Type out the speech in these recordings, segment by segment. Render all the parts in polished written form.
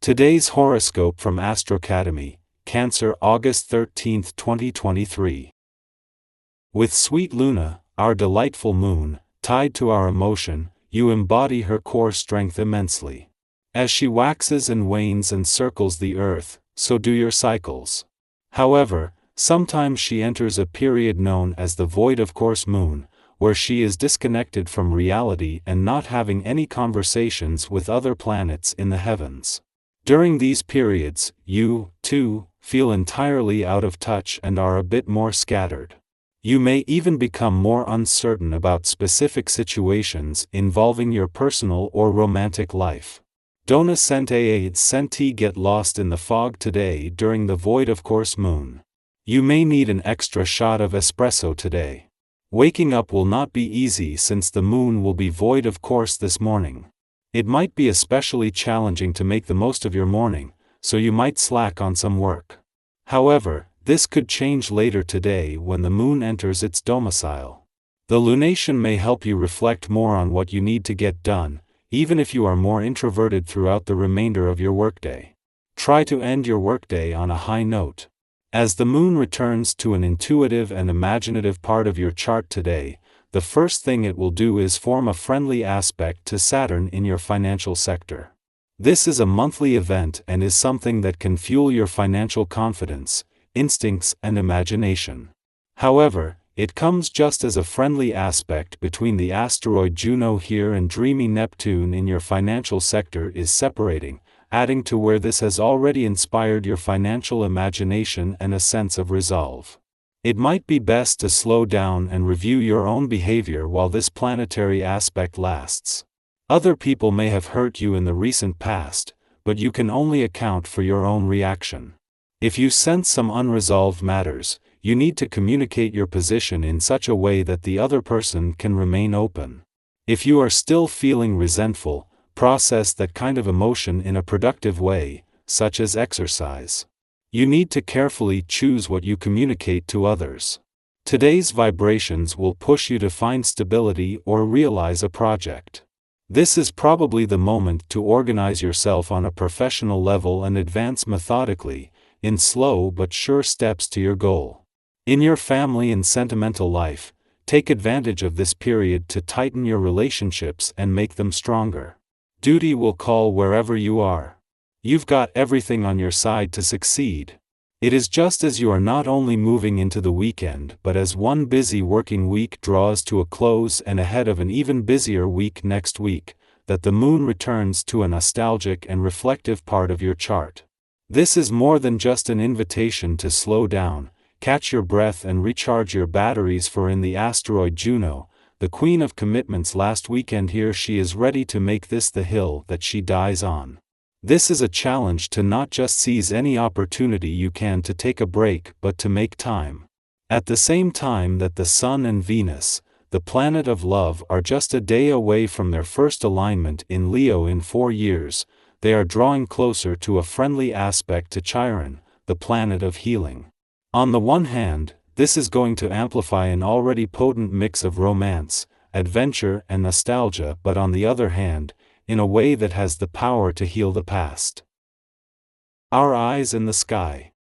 Today's horoscope from Astrocademy, Cancer, August 13, 2023. With sweet Luna, our delightful moon, tied to our emotion, you embody her core strength immensely. As she waxes and wanes and circles the earth, so do your cycles. However, sometimes she enters a period known as the void of course moon, where she is disconnected from reality and not having any conversations with other planets in the heavens. During these periods, you, too, feel entirely out of touch and are a bit more scattered. You may even become more uncertain about specific situations involving your personal or romantic life. Don't senti get lost in the fog today during the void of course moon. You may need an extra shot of espresso today. Waking up will not be easy since the moon will be void of course this morning. It might be especially challenging to make the most of your morning, so you might slack on some work. However, this could change later today when the moon enters its domicile. The lunation may help you reflect more on what you need to get done, even if you are more introverted throughout the remainder of your workday. Try to end your workday on a high note. As the moon returns to an intuitive and imaginative part of your chart today, the first thing it will do is form a friendly aspect to Saturn in your financial sector. This is a monthly event and is something that can fuel your financial confidence, instincts, and imagination. However, it comes just as a friendly aspect between the asteroid Juno here and dreamy Neptune in your financial sector is separating, adding to where this has already inspired your financial imagination and a sense of resolve. It might be best to slow down and review your own behavior while this planetary aspect lasts. Other people may have hurt you in the recent past, but you can only account for your own reaction. If you sense some unresolved matters, you need to communicate your position in such a way that the other person can remain open. If you are still feeling resentful, process that kind of emotion in a productive way, such as exercise. You need to carefully choose what you communicate to others. Today's vibrations will push you to find stability or realize a project. This is probably the moment to organize yourself on a professional level and advance methodically, in slow but sure steps to your goal. In your family and sentimental life, take advantage of this period to tighten your relationships and make them stronger. Duty will call wherever you are. You've got everything on your side to succeed. It is just as you are not only moving into the weekend but as one busy working week draws to a close and ahead of an even busier week next week, that the moon returns to a nostalgic and reflective part of your chart. This is more than just an invitation to slow down, catch your breath and recharge your batteries, for in the asteroid Juno, the queen of commitments last weekend here, she is ready to make this the hill that she dies on. This is a challenge to not just seize any opportunity you can to take a break but to make time. At the same time that the Sun and Venus, the planet of love, are just a day away from their first alignment in Leo in 4 years, they are drawing closer to a friendly aspect to Chiron, the planet of healing. On the one hand, this is going to amplify an already potent mix of romance, adventure, and nostalgia, but on the other hand, in a way that has the power to heal the past. Our eyes in the sky.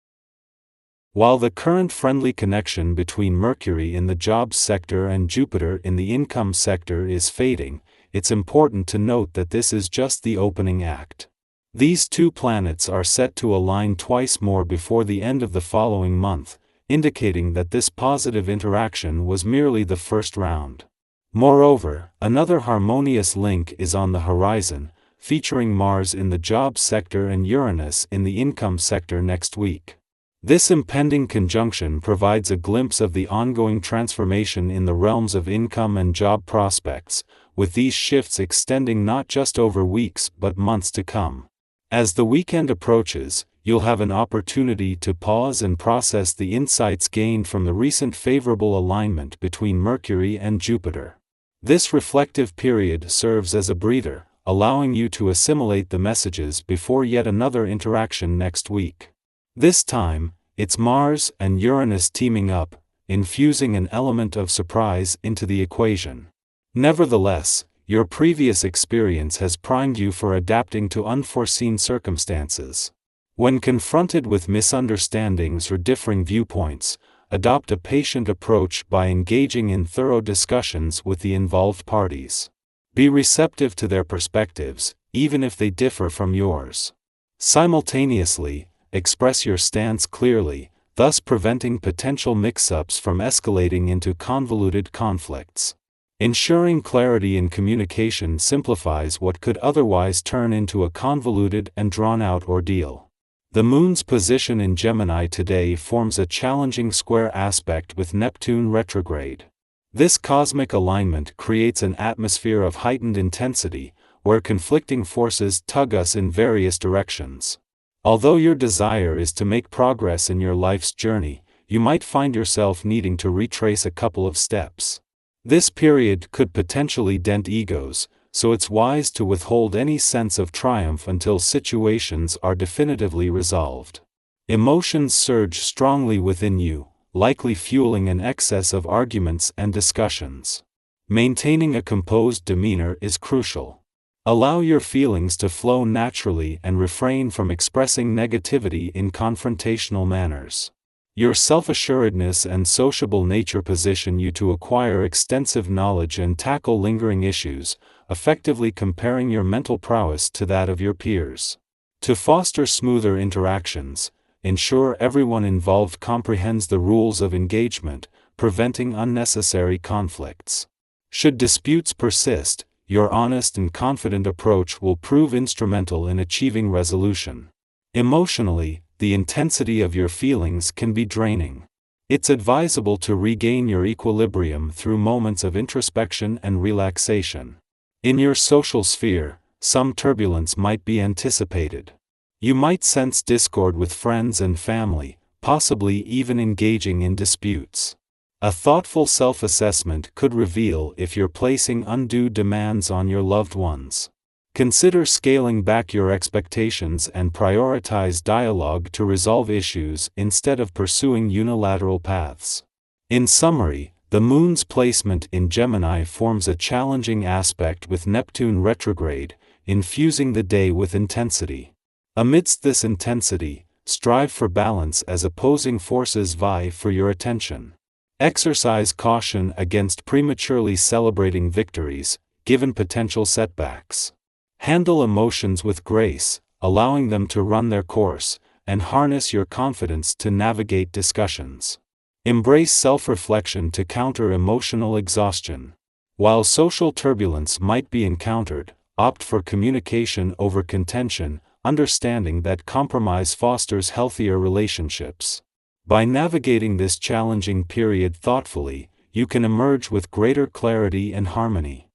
While the current friendly connection between Mercury in the jobs sector and Jupiter in the income sector is fading, it's important to note that this is just the opening act. These two planets are set to align twice more before the end of the following month, indicating that this positive interaction was merely the first round. Moreover, another harmonious link is on the horizon, featuring Mars in the jobs sector and Uranus in the income sector next week. This impending conjunction provides a glimpse of the ongoing transformation in the realms of income and job prospects, with these shifts extending not just over weeks but months to come. As the weekend approaches, you'll have an opportunity to pause and process the insights gained from the recent favorable alignment between Mercury and Jupiter. This reflective period serves as a breather, allowing you to assimilate the messages before yet another interaction next week. This time, it's Mars and Uranus teaming up, infusing an element of surprise into the equation. Nevertheless, Your previous experience has primed you for adapting to unforeseen circumstances. When confronted with misunderstandings or differing viewpoints, adopt a patient approach by engaging in thorough discussions with the involved parties. Be receptive to their perspectives, even if they differ from yours. Simultaneously, express your stance clearly, thus preventing potential mix-ups from escalating into convoluted conflicts. Ensuring clarity in communication simplifies what could otherwise turn into a convoluted and drawn-out ordeal. The Moon's position in Gemini today forms a challenging square aspect with Neptune retrograde. This cosmic alignment creates an atmosphere of heightened intensity, where conflicting forces tug us in various directions. Although your desire is to make progress in your life's journey, you might find yourself needing to retrace a couple of steps. This period could potentially dent egos, so it's wise to withhold any sense of triumph until situations are definitively resolved. Emotions surge strongly within you, likely fueling an excess of arguments and discussions. Maintaining a composed demeanor is crucial. Allow your feelings to flow naturally and refrain from expressing negativity in confrontational manners. Your self-assuredness and sociable nature position you to acquire extensive knowledge and tackle lingering issues, effectively comparing your mental prowess to that of your peers. To foster smoother interactions, ensure everyone involved comprehends the rules of engagement, preventing unnecessary conflicts. Should disputes persist, your honest and confident approach will prove instrumental in achieving resolution. Emotionally, the intensity of your feelings can be draining. It's advisable to regain your equilibrium through moments of introspection and relaxation. In your social sphere, some turbulence might be anticipated. You might sense discord with friends and family, possibly even engaging in disputes. A thoughtful self-assessment could reveal if you're placing undue demands on your loved ones. Consider scaling back your expectations and prioritize dialogue to resolve issues instead of pursuing unilateral paths. In summary, the Moon's placement in Gemini forms a challenging aspect with Neptune retrograde, infusing the day with intensity. Amidst this intensity, strive for balance as opposing forces vie for your attention. Exercise caution against prematurely celebrating victories, given potential setbacks. Handle emotions with grace, allowing them to run their course, and harness your confidence to navigate discussions. Embrace self-reflection to counter emotional exhaustion. While social turbulence might be encountered, opt for communication over contention, understanding that compromise fosters healthier relationships. By navigating this challenging period thoughtfully, you can emerge with greater clarity and harmony.